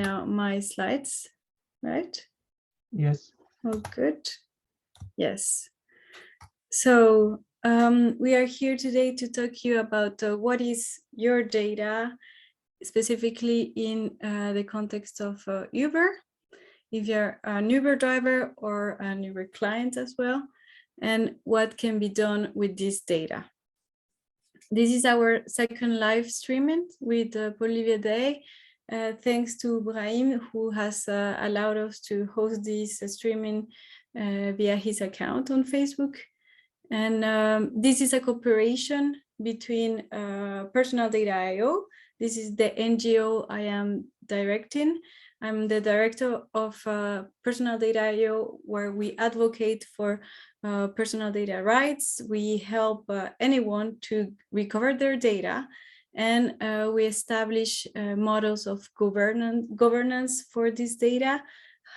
now my slides, right? Yes. Oh, good. Yes. So we are here today to talk to you about what is your data, specifically in the context of Uber, if you're an Uber driver or an Uber client as well, and what can be done with this data. This is our second live streaming with Bolivia Day. Thanks to Brahim, who has allowed us to host this streaming via his account on Facebook. And this is a cooperation between Personal Data IO. This is the NGO I am directing. I'm the director of Personal Data IO, where we advocate for personal data rights. We help anyone to recover their data, and we establish models of governance for this data,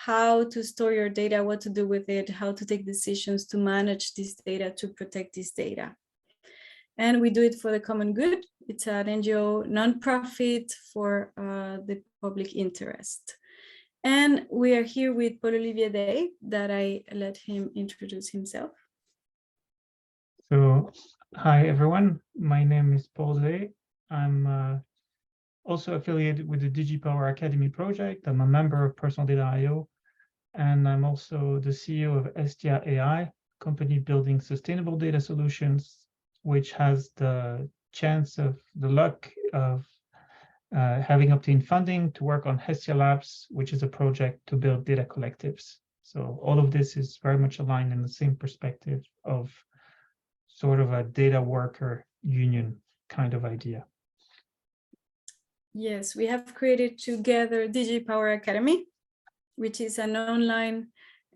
how to store your data, what to do with it, how to take decisions to manage this data, to protect this data. And we do it for the common good. It's an NGO nonprofit for the public interest. And we are here with Paul Olivier Day, that I let him introduce himself. So, hi everyone, my name is Paul Day. I'm also affiliated with the Digipower Academy project. I'm a member of Personal Data IO, and I'm also the CEO of Estia AI, company building sustainable data solutions, which has the chance of the luck of having obtained funding to work on Hestia Labs, which is a project to build data collectives. So all of this is very much aligned in the same perspective of sort of a data worker union kind of idea. Yes, we have created together Digipower Academy, which is an online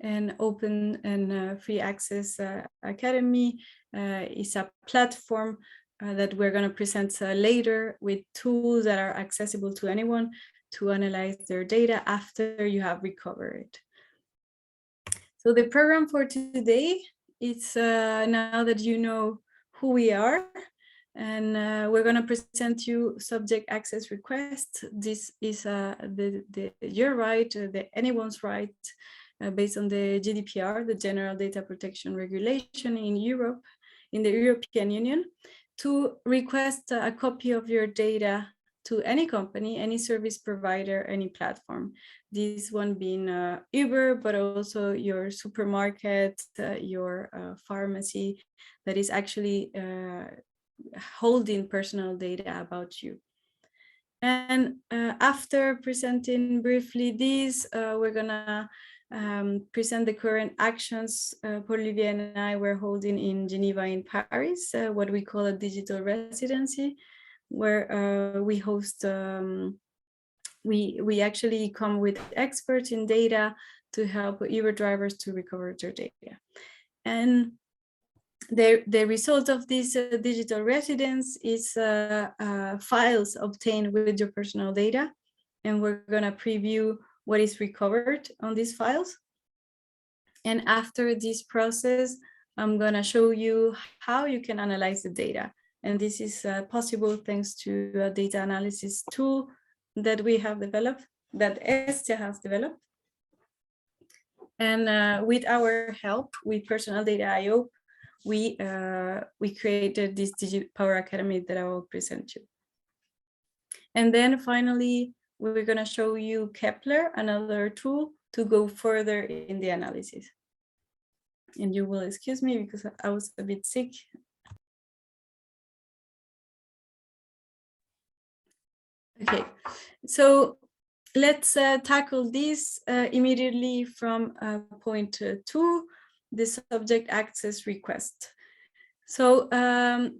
and open and free access academy. It's a platform that we're going to present later with tools that are accessible to anyone to analyze their data after you have recovered it. So the program for today is now that you know who we are, and we're going to present you subject access request. This is your right, anyone's right, based on the GDPR, the General Data Protection Regulation in Europe, in the European Union, to request a copy of your data to any company, any service provider, any platform. This one being Uber, but also your supermarket, your pharmacy that is actually holding personal data about you. And after presenting briefly this, we're gonna present the current actions Paul Olivier and I were holding in Geneva in Paris, what we call a digital residency, where we host, we actually come with experts in data to help Uber drivers to recover their data. And the result of this digital residence is files obtained with your personal data, and we're gonna preview what is recovered on these files. And after this process, I'm gonna show you how you can analyze the data. And this is possible thanks to a data analysis tool that we have developed, that Estia has developed. And with our help, with Personal Data IO, we created this Digipower Academy that I will present you. And then finally, we're going to show you Kepler, another tool to go further in the analysis. And you will excuse me because I was a bit sick. Okay, so let's tackle this immediately from point 2, the subject access request. So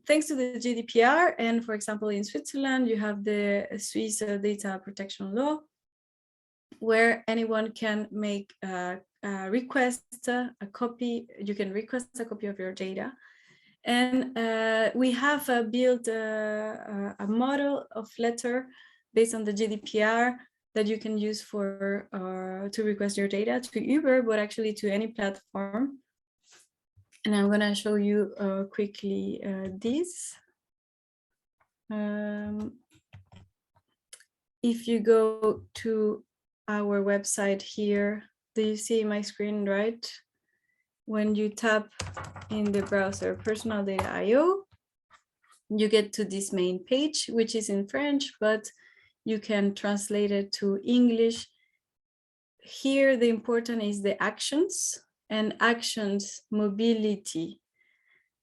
thanks to the GDPR, and for example, in Switzerland, you have the Swiss data protection law, where anyone can make a request, a copy, you can request a copy of your data. And we have built a model of letter based on the GDPR that you can use for to request your data to Uber, but actually to any platform. And I'm going to show you quickly this. If you go to our website here. Do you see my screen, right? When you tap in the browser personal data.io, you get to this main page, which is in French, but you can translate it to English. Here, the important is the actions and actions mobility.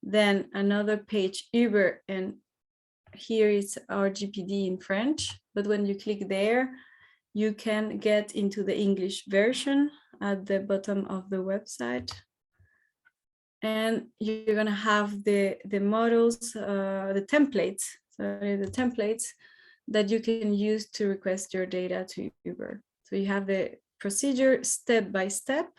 Then another page, Uber, and here is our GPD in French. But when you click there, you can get into the English version at the bottom of the website. And you're gonna have the models, the templates that you can use to request your data to Uber. So you have the procedure step by step.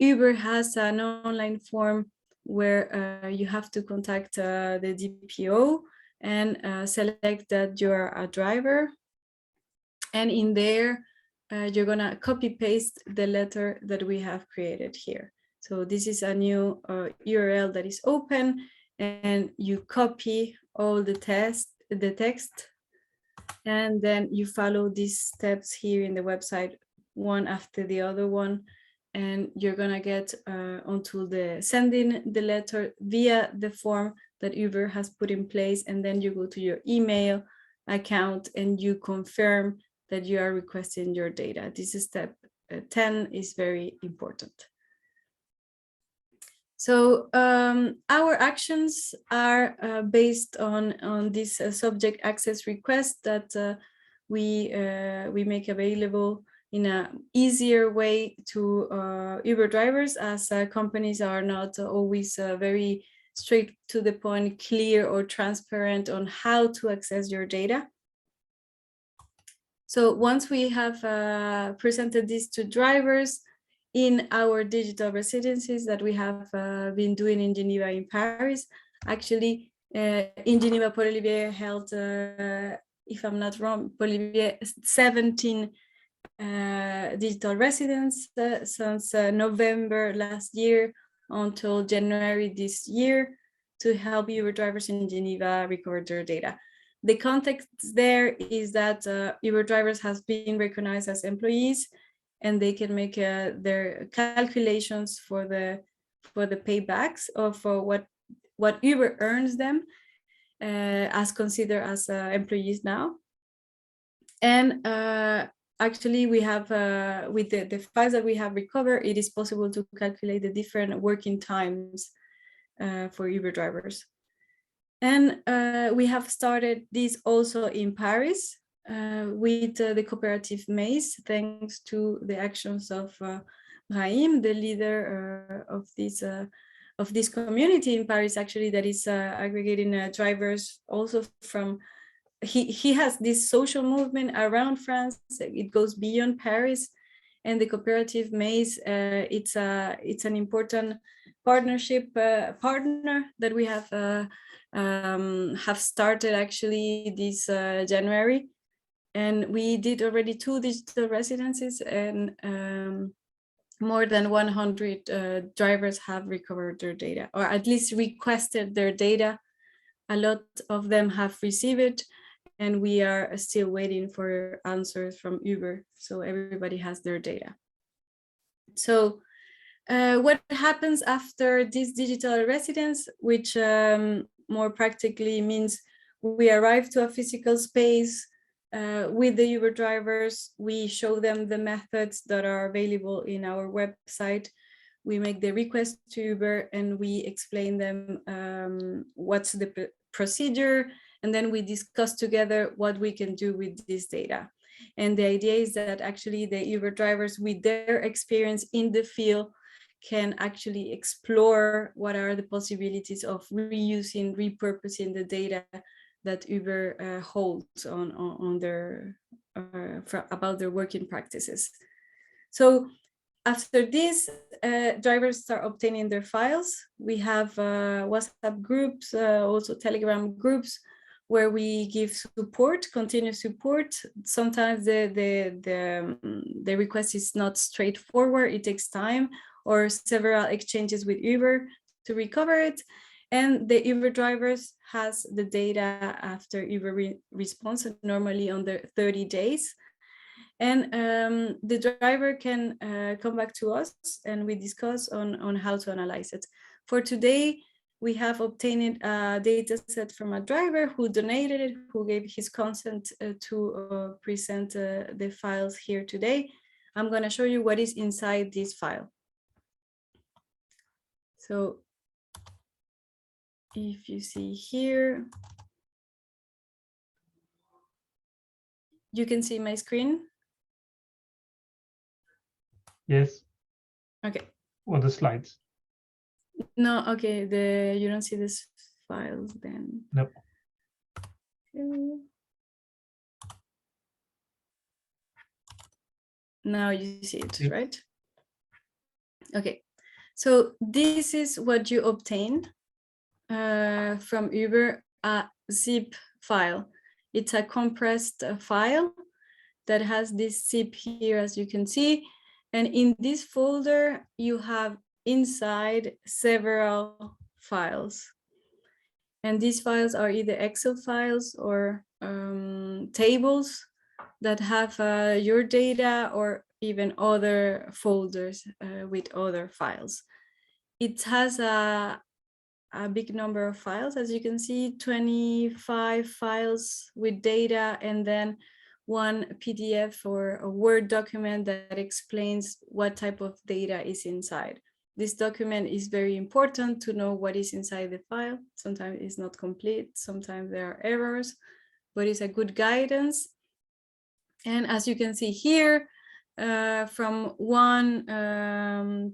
Uber has an online form where you have to contact the DPO and select that you are a driver. And in there, you're gonna copy paste the letter that we have created here. So this is a new URL that is open, and you copy all the text, and then you follow these steps here in the website, one after the other one, and you're gonna get onto the sending the letter via the form that Uber has put in place, and then you go to your email account and you confirm that you are requesting your data. This is step 10, is very important. So our actions are based on this subject access request that we make available in an easier way to Uber drivers, as companies are not always very straight to the point, clear or transparent on how to access your data. So once we have presented this to drivers in our digital residencies that we have been doing in Geneva, in Paris, actually in Geneva, Paul Olivier held, if I'm not wrong, Paul Olivier 17 digital residents since November last year until January this year to help Uber drivers in Geneva record their data. The context there is that Uber drivers has been recognized as employees, and they can make their calculations for the paybacks of what Uber earns them as considered as employees now. And actually, we have with the files that we have recovered, it is possible to calculate the different working times for Uber drivers. And we have started this also in Paris with the cooperative Maze, thanks to the actions of Brahim, the leader of this community in Paris, actually, that is aggregating drivers also from. He has this social movement around France. It goes beyond Paris, and the cooperative Maze. It's an important partnership partner that we have started actually this January, and we did already 2 digital residencies, and more than 100 drivers have recovered their data, or at least requested their data. A lot of them have received it, and we are still waiting for answers from Uber, so everybody has their data. So what happens after this digital residence, which more practically means we arrive to a physical space with the Uber drivers. We show them the methods that are available in our website. We make the request to Uber, and we explain them what's the procedure, and then we discuss together what we can do with this data. And the idea is that actually the Uber drivers, with their experience in the field, can actually explore what are the possibilities of reusing, repurposing the data that Uber holds on their about their working practices. So after this, drivers start obtaining their files. We have WhatsApp groups, also Telegram groups, where we give support, continuous support. Sometimes the request is not straightforward. It takes time, or several exchanges with Uber to recover it. And the Uber drivers has the data after Uber response, normally under 30 days. And the driver can come back to us and we discuss on how to analyze it. For today, we have obtained a data set from a driver who donated it, who gave his consent to present the files here today. I'm going to show you what is inside this file. So if you see here, you can see my screen. Yes. Okay. Or the slides. No, okay, you don't see this files then. Nope. Okay. Now you see it, Yep. right? Okay, so this is what you obtain from Uber, a zip file. It's a compressed file that has this zip here, as you can see. And in this folder, you have inside several files. And these files are either Excel files or tables that have your data, or even other folders with other files. It has a big number of files, as you can see, 25 files with data, and then one PDF or a Word document that explains what type of data is inside. This document is very important to know what is inside the file. Sometimes it's not complete, sometimes there are errors, but it's a good guidance. And as you can see here, from 1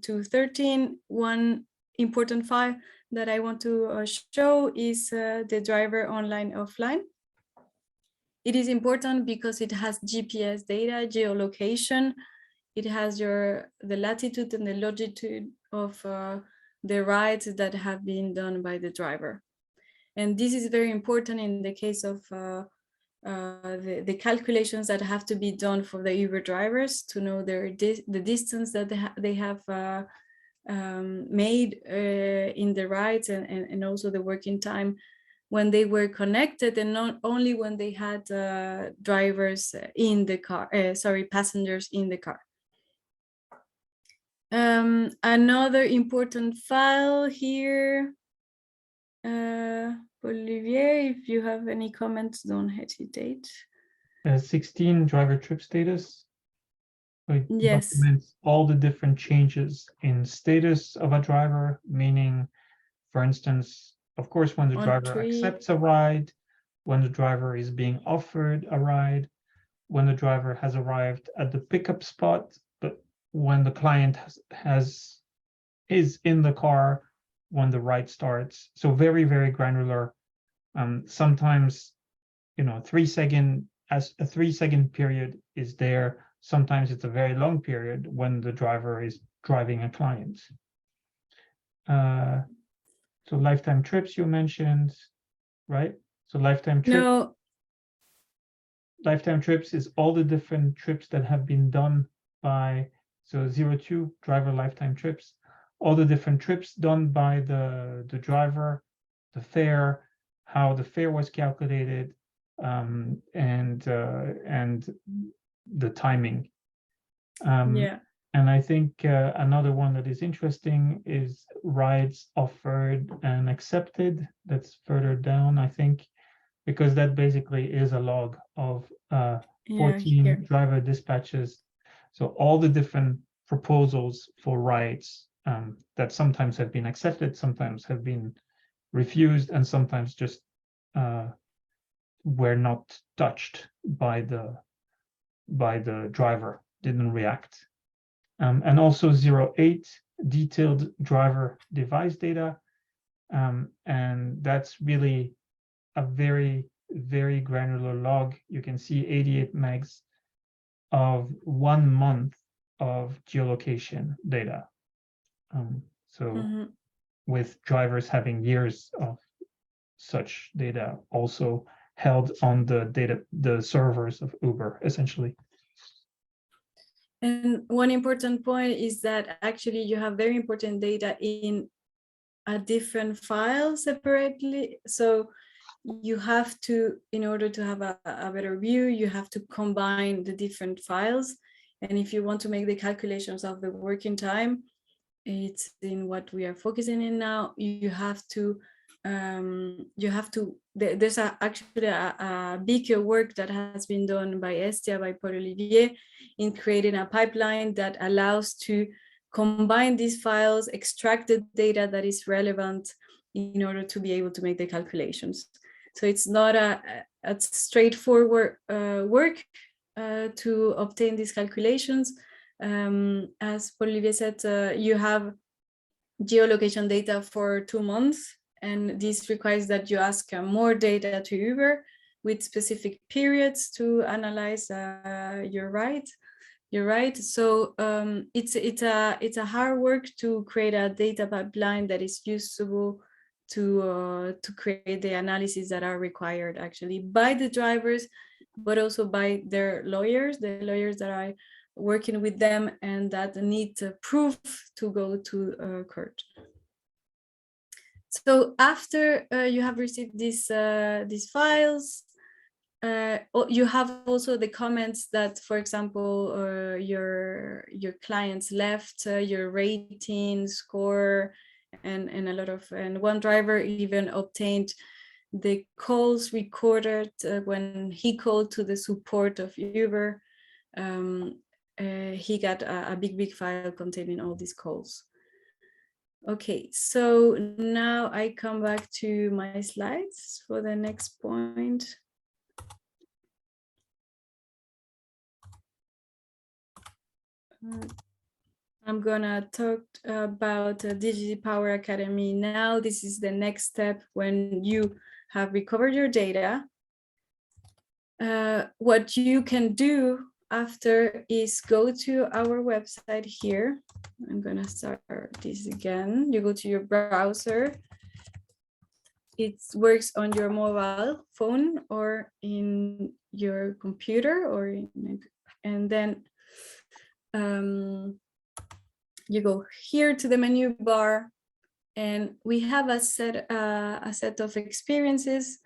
to 13, one important file that I want to show is the driver online offline. It is important because it has GPS data, geolocation. It has the latitude and the longitude of the rides that have been done by the driver. And this is very important in the case of the calculations that have to be done for the Uber drivers to know the distance that they have made in the rides, and also the working time when they were connected, and not only when they had drivers in the car, passengers in the car. Another important file here, Olivier, if you have any comments, don't hesitate. 16 driver trip status. It Yes. documents all the different changes in status of a driver, meaning, for instance, of course, when the driver accepts a ride, when the driver is being offered a ride, when the driver has arrived at the pickup spot, but when the client is in the car when the ride starts. So very, very granular. Sometimes, 3 second, as a 3 second period is there. Sometimes it's a very long period when the driver is driving a client. So lifetime trips you mentioned, right? So lifetime trips is all the different trips that have been done by, so 02 driver lifetime trips, all the different trips done by the driver, the fare, how the fare was calculated, and the timing. Yeah. And I think another one that is interesting is rides offered and accepted. That's further down, I think, because that basically is a log of 14 driver dispatches. So all the different proposals for rides that sometimes have been accepted, sometimes have been refused, and sometimes just were not touched by the driver, didn't react. And also 08 detailed driver device data. And that's really a very, very granular log. You can see 88 megs of 1 month of geolocation data. With drivers having years of such data also held on the servers of Uber, essentially. And one important point is that actually you have very important data in a different file separately. So you have to, in order to have a better view, you have to combine the different files. And if you want to make the calculations of the working time, it's in what we are focusing in now, you have to there's actually a bigger work that has been done by Estia, by Paul Olivier, in creating a pipeline that allows to combine these files, extract the data that is relevant in order to be able to make the calculations. So it's not a straightforward work to obtain these calculations. As Paul Olivier said, you have geolocation data for 2 months, and this requires that you ask more data to Uber with specific periods to analyze your ride. You're right. So it's a hard work to create a data pipeline that is usable to create the analysis that are required actually by the drivers, but also by their lawyers, the lawyers that are working with them and that need proof to go to court. So after you have received these files, you have also the comments that, for example, your clients left, your rating, score, and a lot of, and one driver even obtained the calls recorded when he called to the support of Uber. He got a big file containing all these calls. Okay, so now I come back to my slides for the next point. I'm gonna talk about Digipower Academy now. This is the next step when you have recovered your data. What you can do after is go to our website here. I'm gonna start this again. You go to your browser. It works on your mobile phone or in your computer, or and then you go here to the menu bar, and we have a set of experiences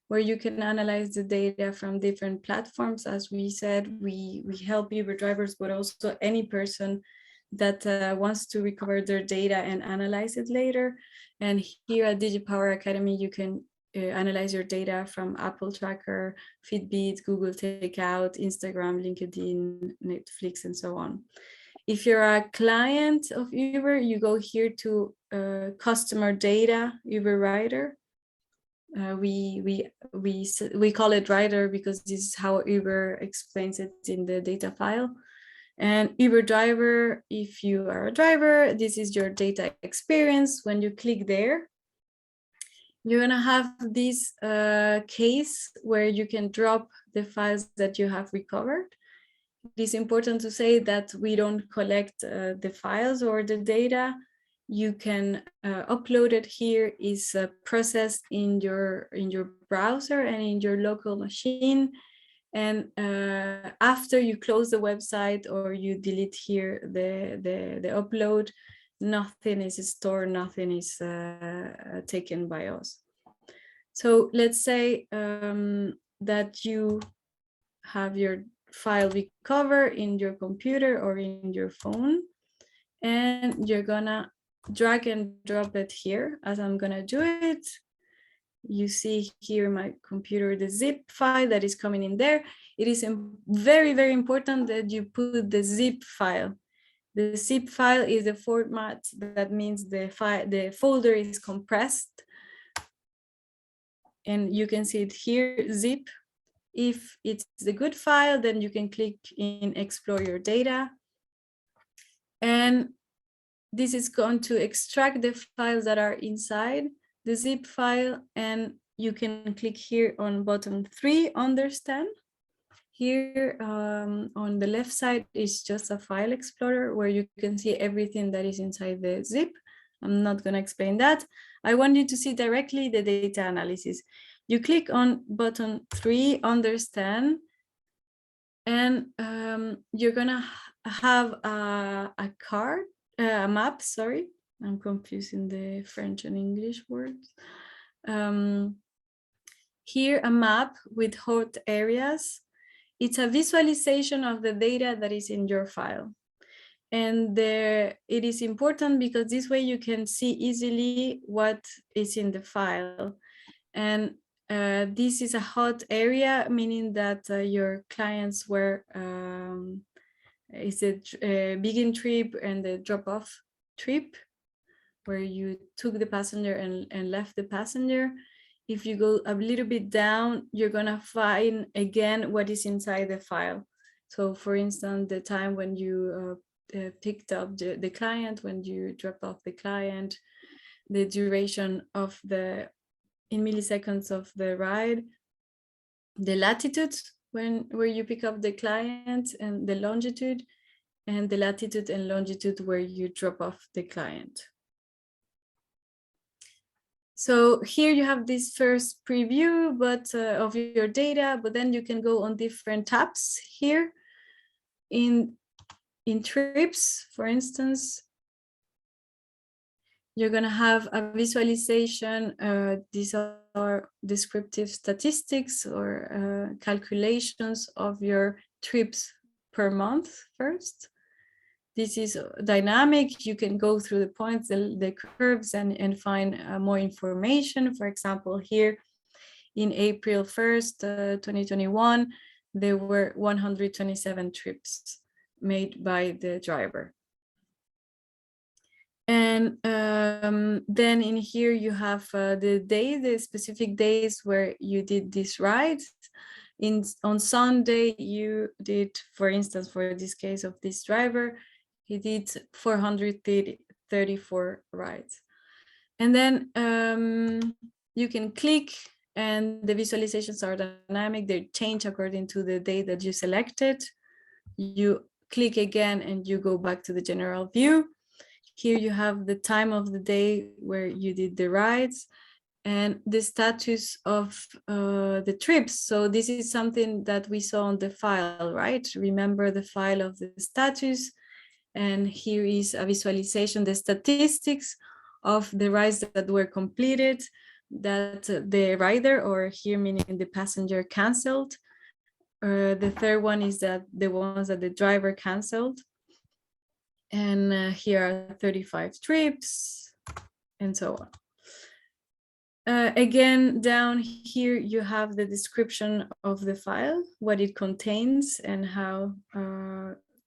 where you can analyze the data from different platforms. As we said, we help Uber drivers, but also any person that wants to recover their data and analyze it later. And here at Digipower Academy, you can analyze your data from Apple Tracker, Fitbit, Google Takeout, Instagram, LinkedIn, Netflix, and so on. If you're a client of Uber, you go here to customer data, Uber Rider. We call it Rider because this is how Uber explains it in the data file. And Uber driver, if you are a driver, this is your data experience. When you click there, you're gonna have this case where you can drop the files that you have recovered. It is important to say that we don't collect the files or the data. You can upload it here, is processed in your browser and in your local machine. And after you close the website or you delete here the upload, nothing is stored, nothing is taken by us. So let's say that you have your file recover in your computer or in your phone, and you're gonna drag and drop it here as I'm gonna do it. You see here in my computer the zip file that is coming in there. It is very, very important that you put the zip file. The zip file is the format that means the folder is compressed, and you can see it here, zip. If it's the good file, then you can click in explore your data. And this is going to extract the files that are inside the zip file. And you can click here on button 3, understand. Here on the left side is just a file explorer where you can see everything that is inside the zip. I'm not going to explain that. I want you to see directly the data analysis. You click on button 3, understand, and you're gonna have a card, a map, sorry. I'm confusing the French and English words. here a map with hot areas. It's a visualization of the data that is in your file. And it is important because this way you can see easily what is in the file. And this is a hot area, meaning that your clients were, is a begin trip and the drop-off trip, where you took the passenger and left the passenger. If you go a little bit down, you're gonna find again what is inside the file. So for instance, the time when you picked up the client, when you dropped off the client, the duration of in milliseconds of the ride, the latitude where you pick up the client, and the longitude, and the latitude and longitude where you drop off the client. So here you have this first preview of your data, but then you can go on different tabs here. In trips, for instance, you're going to have a visualization. These are descriptive statistics or calculations of your trips per month first. This is dynamic. You can go through the points, the curves, and find more information. For example, here in April 1st, 2021, there were 127 trips made by the driver. And then in here you have the specific days where you did this ride. On Sunday, you did, for instance, for this case of this driver, he did 434 rides. And then you can click, and the visualizations are dynamic. They change according to the day that you selected. You click again and you go back to the general view. Here you have the time of the day where you did the rides and the status of the trips. So this is something that we saw on the file, right? Remember the file of the status. And here is a visualization, the statistics of the rides that were completed, that the rider, or here meaning the passenger, canceled. The third one is that the ones that the driver canceled. And here are 35 trips and so on. Again, down here, you have the description of the file, what it contains and how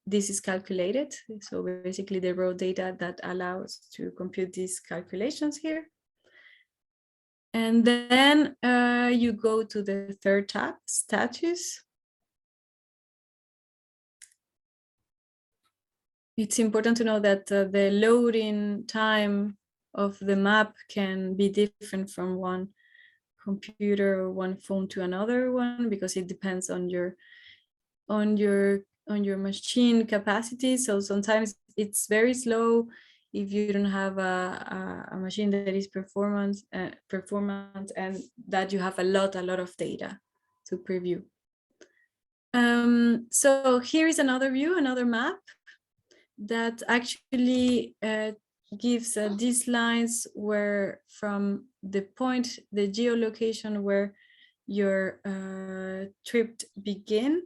this is calculated. So basically the raw data that allows to compute these calculations here. And then you go to the third tab, status. It's important to know that the loading time of the map can be different from one computer or one phone to another one, because it depends on your machine capacity. So sometimes it's very slow if you don't have a machine that is performant and that you have a lot of data to preview. So here is another view, another map that actually gives these lines where from the point, the geolocation where your trip began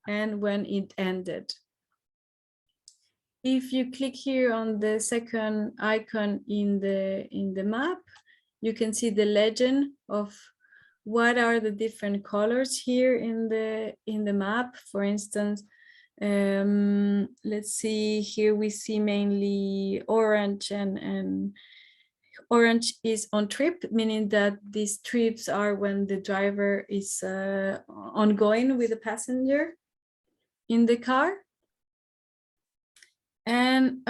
and when it ended. If you click here on the second icon in the map, you can see the legend of what are the different colors here in the map. For instance, let's see, here we see mainly orange, and orange is on trip, meaning that these trips are when the driver is ongoing with the passenger in the car. And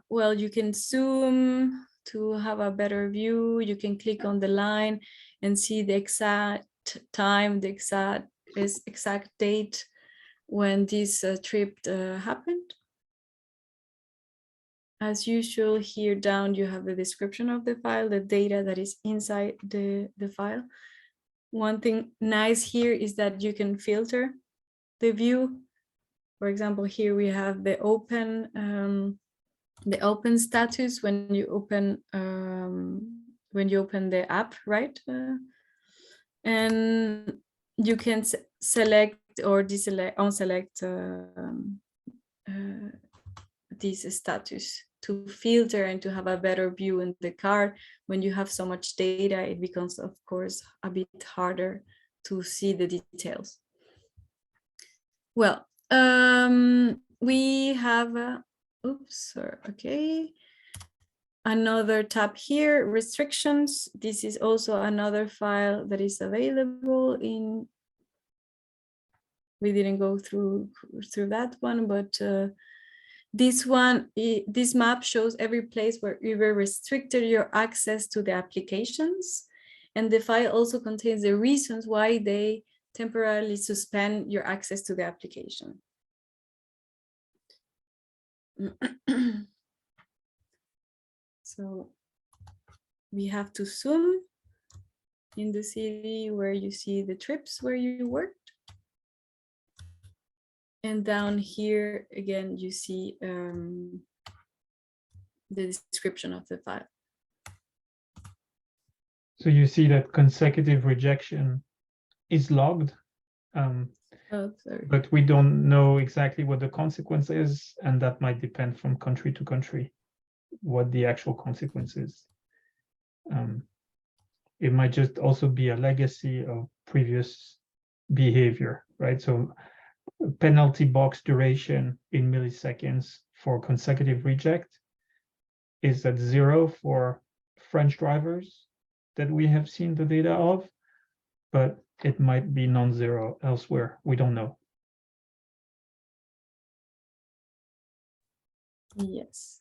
well, you can zoom to have a better view. You can click on the line and see the exact time, the exact date when this trip happened. As usual, here down you have the description of the file, the data that is inside the file. One thing nice here is that you can filter the view. For example, here we have the open status when you open the app, right? And you can select or deselect, unselect this status to filter and to have a better view in the card. When you have so much data, it becomes, of course, a bit harder to see the details. Well, we have, okay. Another tab here, restrictions. This is also another file that is available in, we didn't go through that one, but this one, this map shows every place where Uber restricted your access to the applications. And the file also contains the reasons why they temporarily suspend your access to the application. So we have to zoom in the city where you see the trips where you worked. And down here, again, you see the description of the file. So you see that consecutive rejection is logged, but we don't know exactly what the consequence is, and that might depend from country to country, what the actual consequence is. It might just also be a legacy of previous behavior, right? So penalty box duration in milliseconds for consecutive reject is at 0 for French drivers that we have seen the data of, but it might be non-zero elsewhere. We don't know. Yes.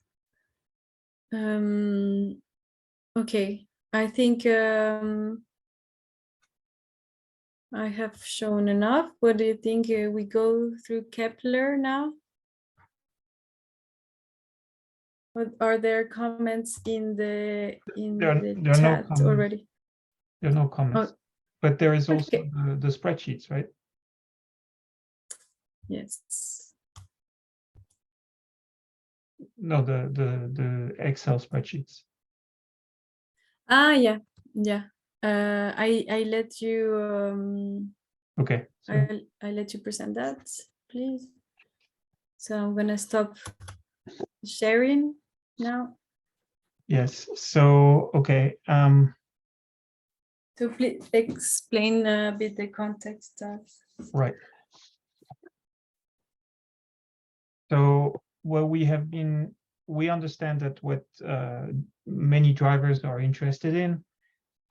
Okay, I think I have shown enough. What do you think? We go through Kepler now? What are there comments in the chat already? There are no comments, but there is also okay. the spreadsheets, right? Yes. No, the Excel spreadsheets. Ah, yeah. I let you. Okay. So. I let you present that, please. So I'm gonna stop sharing now. Yes. So okay. So please explain a bit the context of. Right. So what we have been, we understand that what many drivers are interested in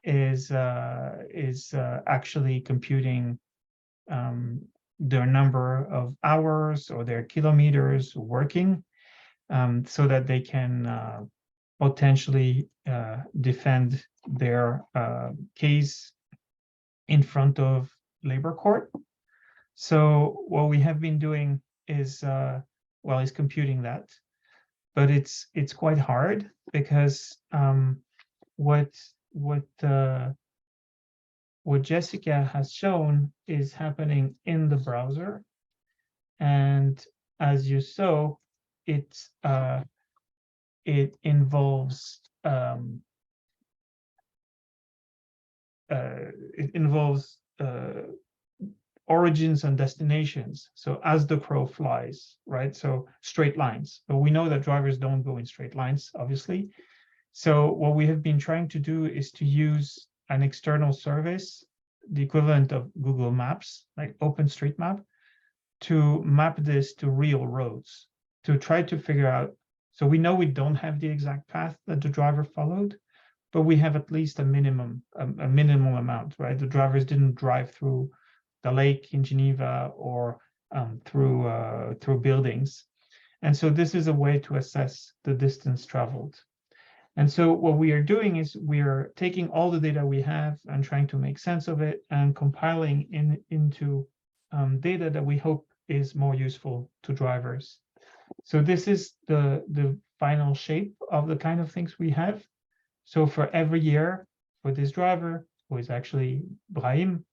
is actually computing their number of hours or their kilometers working, so that they can potentially defend their case in front of labor court. So what we have been doing is is computing that, but it's quite hard because what Jessica has shown is happening in the browser, and as you saw, it involves origins and destinations. So as the crow flies, right? So straight lines, but we know that drivers don't go in straight lines, obviously. So what we have been trying to do is to use an external service, the equivalent of Google Maps, like OpenStreetMap, to map this to real roads, to try to figure out. So we know we don't have the exact path that the driver followed, but we have at least a minimal amount, right? The drivers didn't drive through the lake in Geneva or through buildings. And so this is a way to assess the distance traveled. And so what we are doing is we are taking all the data we have and trying to make sense of it and compiling into data that we hope is more useful to drivers. So this is the final shape of the kind of things we have. So for every year for this driver, who is actually Brahim,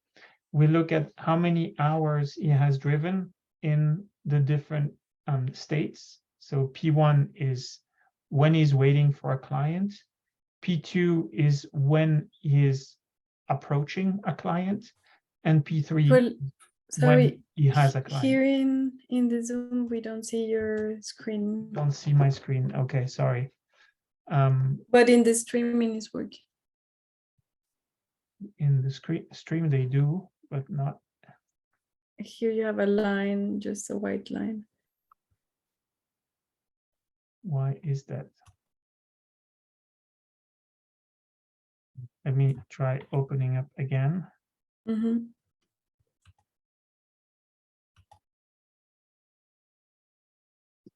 we look at how many hours he has driven in the different states. So P1 is when he's waiting for a client. P2 is when he is approaching a client, and P3 For, when sorry, he has a client. here in the Zoom, we don't see your screen. Don't see my screen. Okay, sorry. But in the streaming is working. In the stream they do, but not. Here you have a line, just a white line. Why is that? Let me try opening up again. Mm-hmm.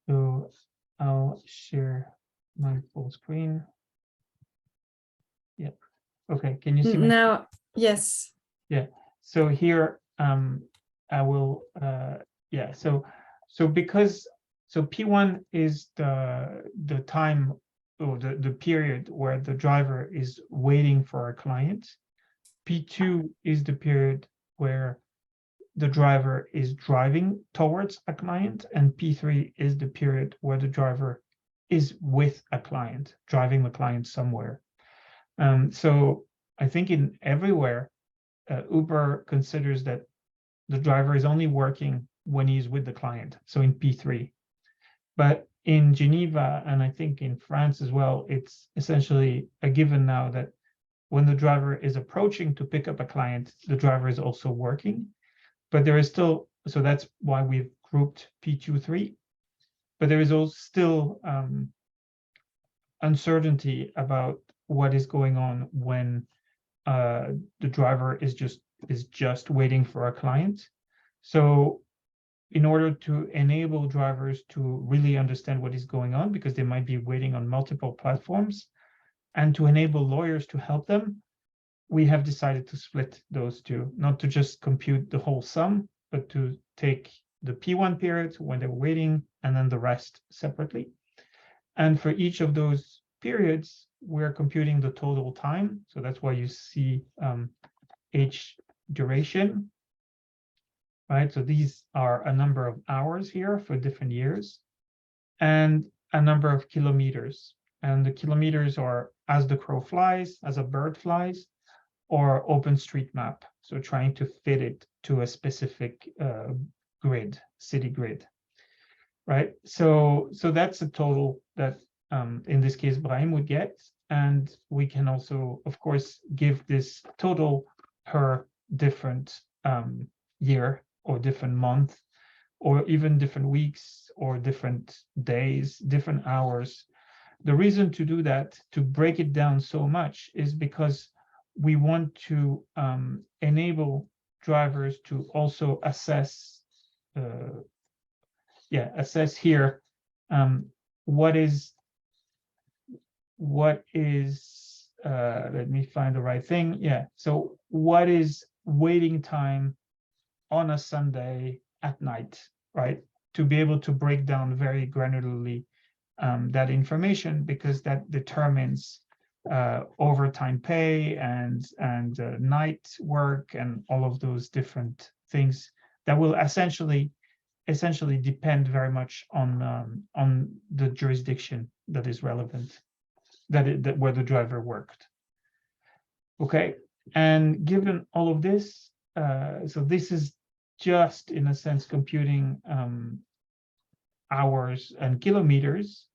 So I'll share my full screen. Yep. Okay, can you see my now? Yes. Yeah. So here I will yeah, so because P1 is the time or the period where the driver is waiting for a client. P2 is the period where the driver is driving towards a client, and P3 is the period where the driver is with a client, driving the client somewhere. So I think in everywhere, Uber considers that the driver is only working when he's with the client, so in P3. But in Geneva, and I think in France as well, it's essentially a given now that when the driver is approaching to pick up a client, the driver is also working. But there is still, so that's why we've grouped P2, 3. But there is also still uncertainty about what is going on when the driver is just waiting for a client. So in order to enable drivers to really understand what is going on, because they might be waiting on multiple platforms, and to enable lawyers to help them, we have decided to split those two, not to just compute the whole sum, but to take the P1 period when they're waiting and then the rest separately. And for each of those periods, we're computing the total time. So that's why you see H duration, right? So these are a number of hours here for different years and a number of kilometers. And the kilometers are as the crow flies, as a bird flies, or OpenStreetMap. So trying to fit it to a specific grid, city grid, right? So that's a total that in this case Brahim would get, and we can also, of course, give this total per different year or different month, or even different weeks or different days, different hours. The reason to do that, to break it down so much, is because we want to enable drivers to also assess here what is let me find the right thing. Yeah, so what is waiting time on a Sunday at night, right? To be able to break down very granularly that information, because that determines overtime pay and night work and all of those different things that will essentially depend very much on the jurisdiction that is relevant, that where the driver worked. Okay, and given all of this, so this is just in a sense computing hours and kilometers,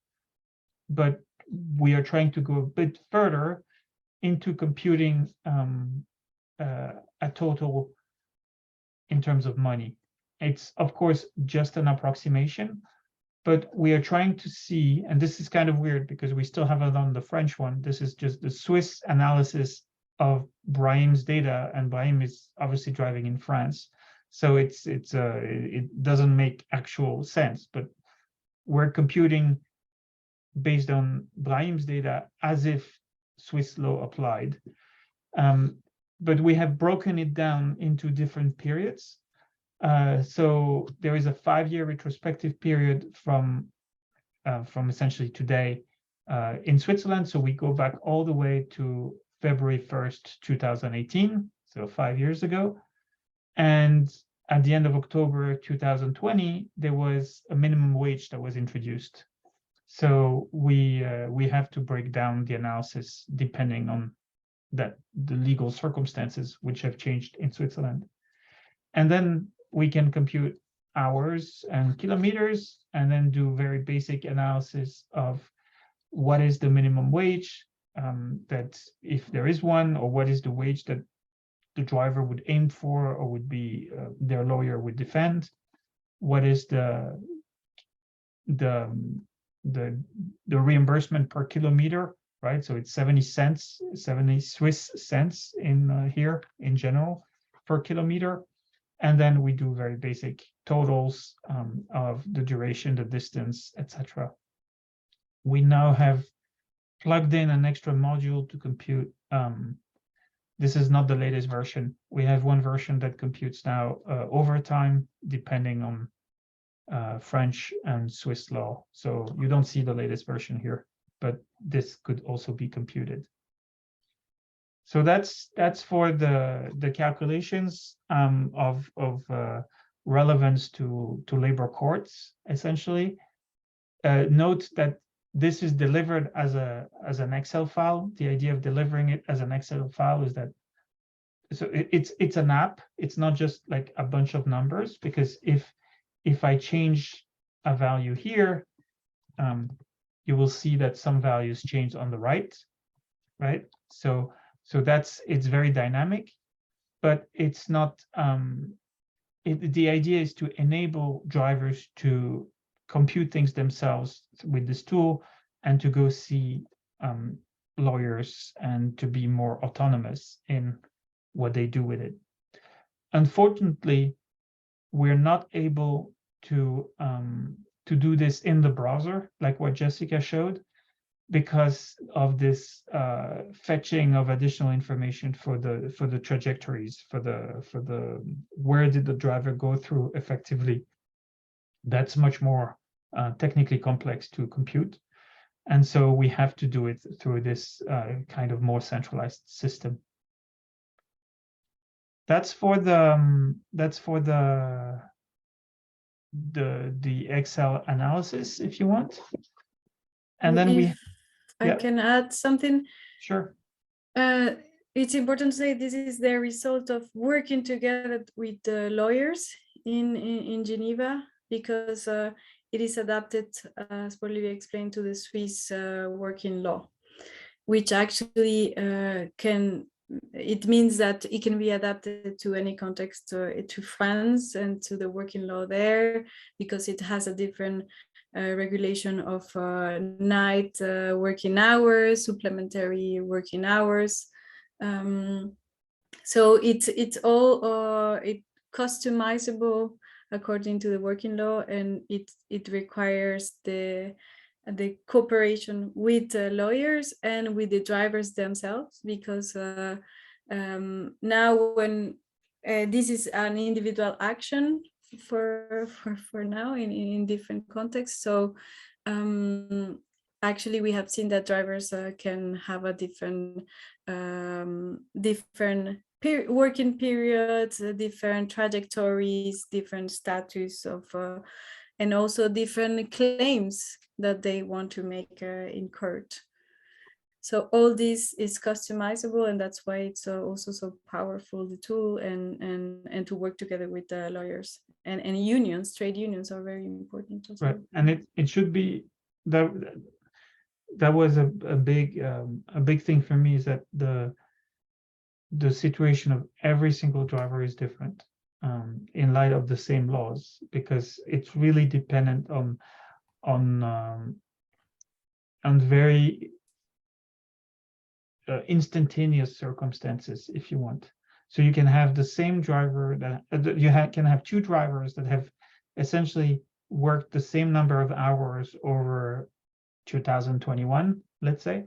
but we are trying to go a bit further into computing a total in terms of money. It's, of course, just an approximation, but we are trying to see, and this is kind of weird because we still haven't done the French one. This is just the Swiss analysis of Brahim's data, and Brahim is obviously driving in France. So it doesn't make actual sense, but we're computing based on Brahim's data as if Swiss law applied. But we have broken it down into different periods. So there is a 5-year retrospective period from essentially today in Switzerland. So we go back all the way to February 1st, 2018, so 5 years ago. And at the end of October 2020, there was a minimum wage that was introduced. So we have to break down the analysis depending on that the legal circumstances which have changed in Switzerland. And then we can compute hours and kilometers, and then do very basic analysis of what is the minimum wage, that if there is one, or what is the wage that the driver would aim for or would be their lawyer would defend. What is the reimbursement per kilometer, right? So it's 70 Swiss cents in here in general per kilometer. And then we do very basic totals of the duration, the distance, etc. We now have plugged in an extra module to compute. This is not the latest version. We have one version that computes now overtime, depending on French and Swiss law. So you don't see the latest version here, but this could also be computed. So that's for the calculations of relevance to labor courts, essentially. Note that this is delivered as an Excel file. The idea of delivering it as an Excel file is that it's an app. It's not just like a bunch of numbers, because if I change a value here, you will see that some values change on the right. So it's very dynamic, but it's not. The idea is to enable drivers to compute things themselves with this tool, and to go see lawyers, and to be more autonomous in what they do with it. Unfortunately, we're not able to do this in the browser, like what Jessica showed, because of this fetching of additional information for the trajectories, for the where did the driver go through effectively. That's much more technically complex to compute, and so we have to do it through this kind of more centralized system. That's for the Excel analysis, if you want. And then if I can add something. Sure. It's important to say this is the result of working together with the lawyers in Geneva, because it is adapted, as Bolivia explained, to the Swiss working law, which actually it means that it can be adapted to any context, to France and to the working law there, because it has a different regulation of night working hours, supplementary working hours. So it's all customizable according to the working law, and it requires the cooperation with the lawyers and with the drivers themselves, because now when this is an individual action for now in different contexts. So actually we have seen that drivers can have a different working periods, different trajectories, different status of and also different claims that they want to make in court. So all this is customizable, and that's why it's also so powerful, the tool, and to work together with the lawyers and unions. Trade unions are very important also. Right, and it should be that was a big thing for me, is that the situation of every single driver is different in light of the same laws, because it's really dependent on very instantaneous circumstances, if you want. So you can have the same driver that can have two drivers that have essentially worked the same number of hours over 2021, let's say,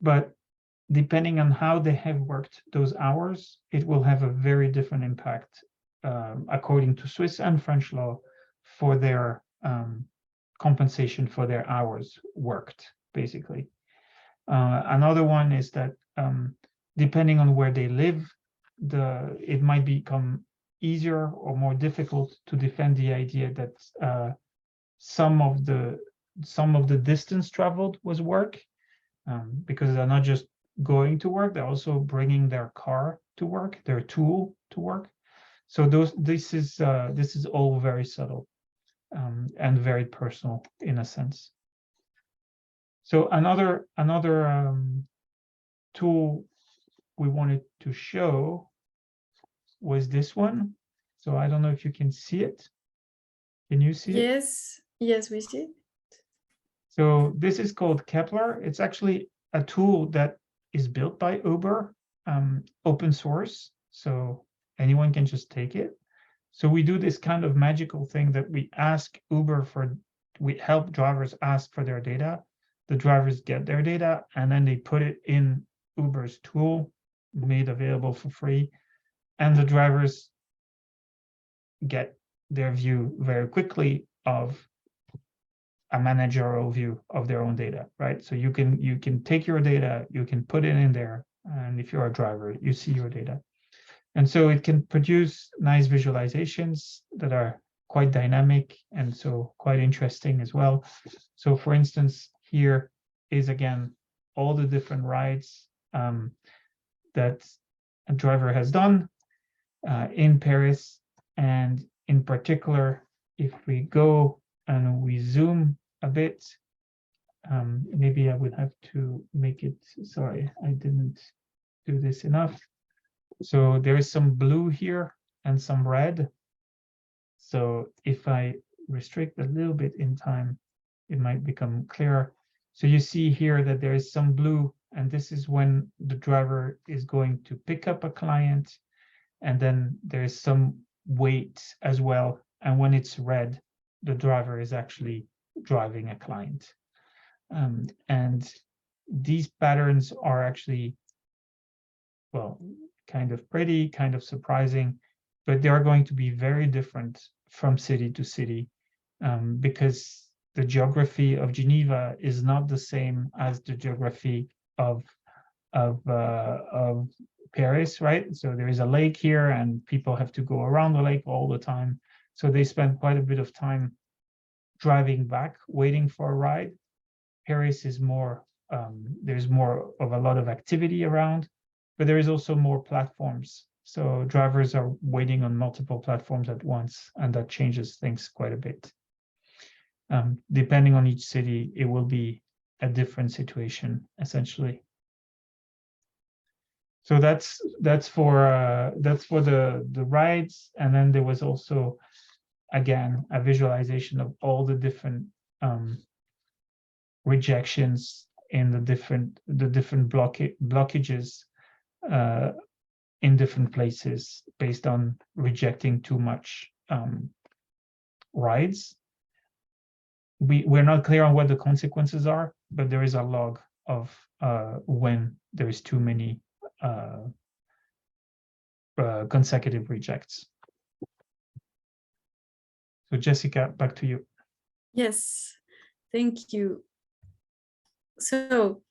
but depending on how they have worked those hours, it will have a very different impact according to Swiss and French law for their compensation for their hours worked, basically. Another one is that depending on where they live, it might become easier or more difficult to defend the idea that some of the distance traveled was work, because they're not just going to work, they're also bringing their car to work, their tool to work. So this is all very subtle and very personal in a sense. So another tool we wanted to show was this one. So I don't know if you can see it. Can you see it? Yes, we see. So this is called Kepler. It's actually a tool that is built by Uber, open source. So anyone can just take it. So we do this kind of magical thing that we ask Uber for, we help drivers ask for their data. The drivers get their data and then they put it in Uber's tool made available for free. And the drivers get their view very quickly of a managerial view of their own data, right? So you can take your data, you can put it in there, and if you're a driver, you see your data. And so it can produce nice visualizations that are quite dynamic and so quite interesting as well. So for instance, here is again all the different rides that a driver has done in Paris. And in particular, if we go and we zoom a bit, maybe I would have to make it, sorry, I didn't do this enough. So there is some blue here and some red. So if I restrict a little bit in time, it might become clearer. So you see here that there is some blue, and this is when the driver is going to pick up a client. And then there is some weight as well. And when it's red, the driver is actually driving a client. And these patterns are actually, well, kind of pretty, kind of surprising, but they are going to be very different from city to city because the geography of Geneva is not the same as the geography of Paris, right? So there is a lake here and people have to go around the lake all the time. So they spend quite a bit of time driving back, waiting for a ride. Paris is more, there's more of a lot of activity around, but there is also more platforms. So drivers are waiting on multiple platforms at once, and that changes things quite a bit. Depending on each city, it will be a different situation, essentially. So that's for the rides, and then there was also, again, a visualization of all the different rejections in the different blockages in different places based on rejecting too much rides. We're not clear on what the consequences are, but there is a log of when there is too many consecutive rejects. So Jessica, back to you. Yes, thank you. So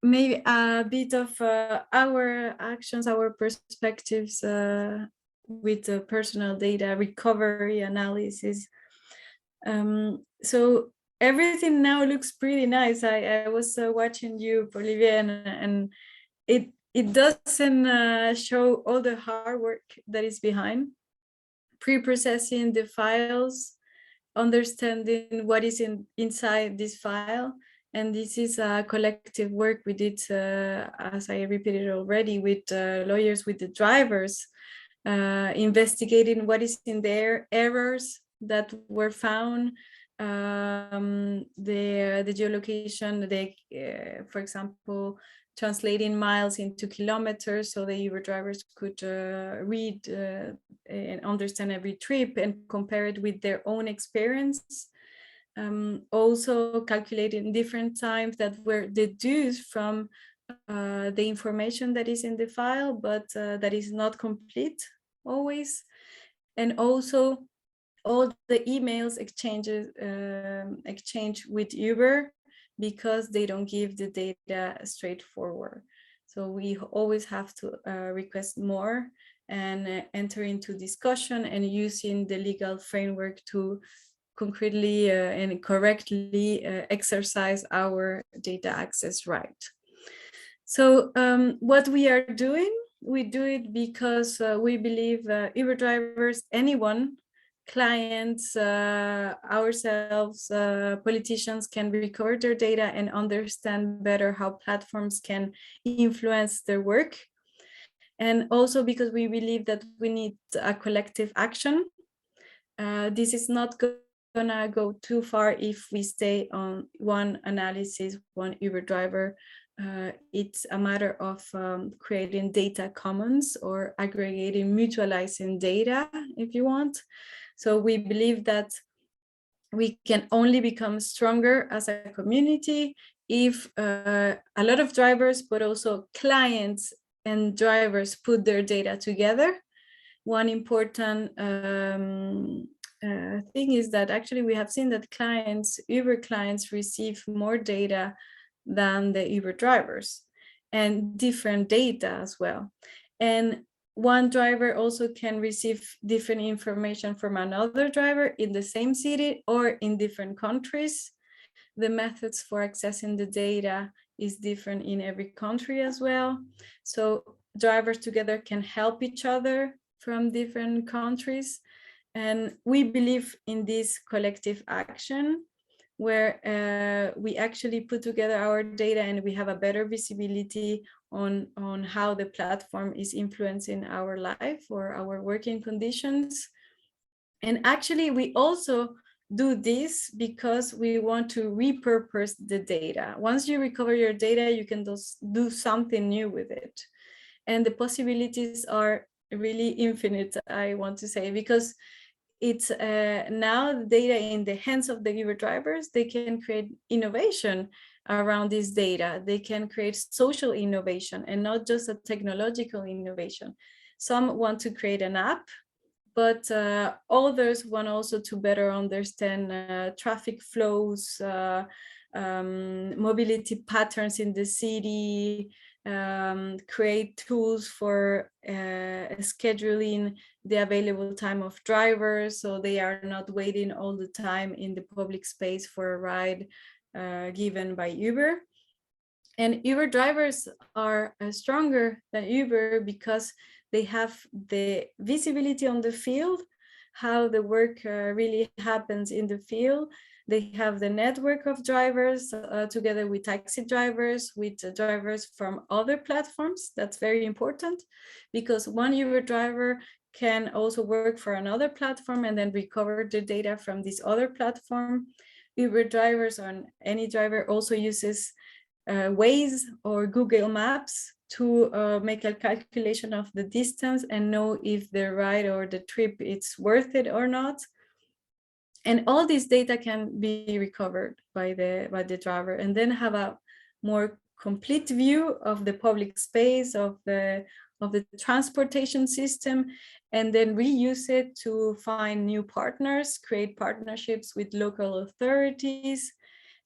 maybe a bit of our actions, our perspectives with the personal data recovery analysis. So everything now looks pretty nice. I was watching you, Olivier, and it doesn't show all the hard work that is behind pre-processing the files, understanding what is inside this file. And this is a collective work we did, as I repeated already, with lawyers, with the drivers, investigating what is in their errors that were found, the geolocation, for example, translating miles into kilometers so the Uber drivers could read and understand every trip and compare it with their own experience. Also calculating different times that were deduced from the information that is in the file, but that is not complete always. And also all the emails exchange with Uber, because they don't give the data straightforward. So we always have to request more and enter into discussion and using the legal framework to concretely and correctly exercise our data access right. So what we are doing, we do it because we believe Uber drivers, anyone, clients, ourselves, politicians can recover their data and understand better how platforms can influence their work. And also because we believe that we need a collective action. This is not gonna go too far if we stay on one analysis, one Uber driver. It's a matter of creating data commons or aggregating, mutualizing data, if you want. So we believe that we can only become stronger as a community if a lot of drivers, but also clients and drivers put their data together. One important thing is that actually we have seen that clients, Uber clients, receive more data than the Uber drivers, and different data as well. And one driver also can receive different information from another driver in the same city or in different countries. The methods for accessing the data is different in every country as well. So drivers together can help each other from different countries. And we believe in this collective action where we actually put together our data and we have a better visibility on how the platform is influencing our life or our working conditions. And actually, we also do this because we want to repurpose the data. Once you recover your data, you can do something new with it. And the possibilities are really infinite, I want to say, because it's now the data in the hands of the Uber drivers. They can create innovation around this data. They can create social innovation and not just a technological innovation. Some want to create an app, but others want also to better understand traffic flows, mobility patterns in the city, create tools for scheduling the available time of drivers, so they are not waiting all the time in the public space for a ride given by Uber. And Uber drivers are stronger than Uber because they have the visibility on the field, how the work really happens in the field. They have the network of drivers together with taxi drivers, with drivers from other platforms. That's very important because one Uber driver can also work for another platform and then recover the data from this other platform. Uber drivers or any driver also uses Waze or Google Maps to make a calculation of the distance and know if the ride or the trip is worth it or not. And all this data can be recovered by the driver and then have a more complete view of the public space, of the transportation system, and then reuse it to find new partners, create partnerships with local authorities.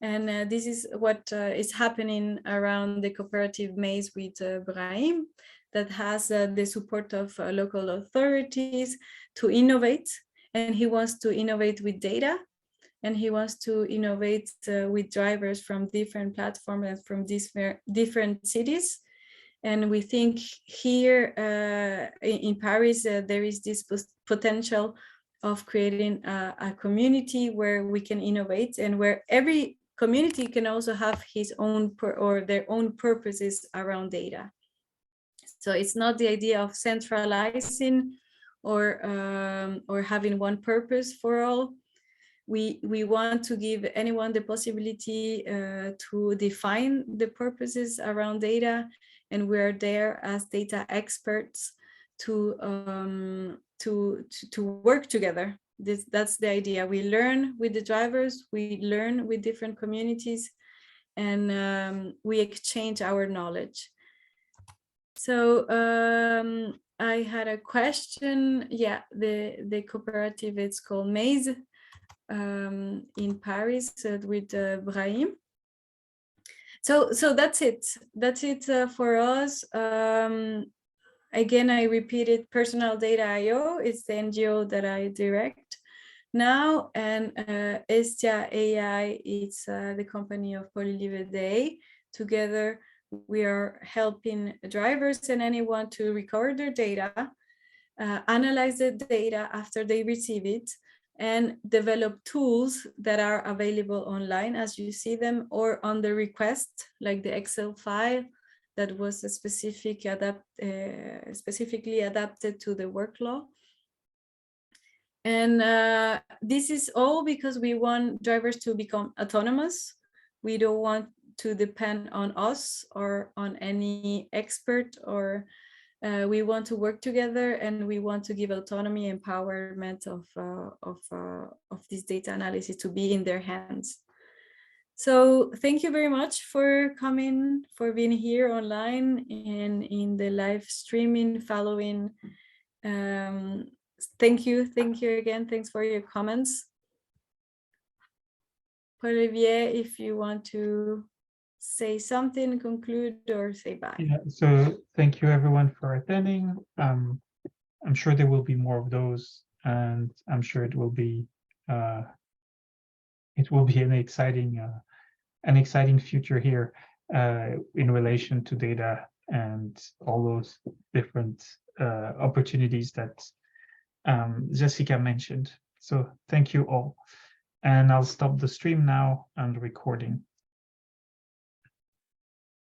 And this is what is happening around the cooperative maze with Brahim, that has the support of local authorities to innovate. And he wants to innovate with data, and he wants to innovate with drivers from different platforms and from different cities. And we think here in Paris, there is this potential of creating a community where we can innovate and where every community can also have his own or their own purposes around data. So it's not the idea of centralizing or having one purpose for all. We want to give anyone the possibility to define the purposes around data, and we're there as data experts to work together. That's the idea. We learn with the drivers, we learn with different communities, and we exchange our knowledge. So I had a question. Yeah, the cooperative, it's called Maze in Paris with Brahim. So that's it. That's it for us. Again, I repeated, Personal Data IO is the NGO that I direct now, and Estia AI, it's the company of Paul Day. Together, we are helping drivers and anyone to record their data, analyze the data after they receive it, and develop tools that are available online as you see them, or on the request, like the Excel file that was specifically adapted to the workflow. And this is all because we want drivers to become autonomous. We don't want to depend on us or on any expert, or we want to work together, and we want to give autonomy, empowerment of this data analysis to be in their hands. So thank you very much for coming, for being here online and in the live streaming following. Thank you again. Thanks for your comments. Olivier, if you want to say something, conclude, or say bye. Yeah, so thank you everyone for attending. I'm sure there will be more of those, and I'm sure it will be an exciting future here in relation to data and all those different opportunities that Jessica mentioned. So thank you all. And I'll stop the stream now and recording.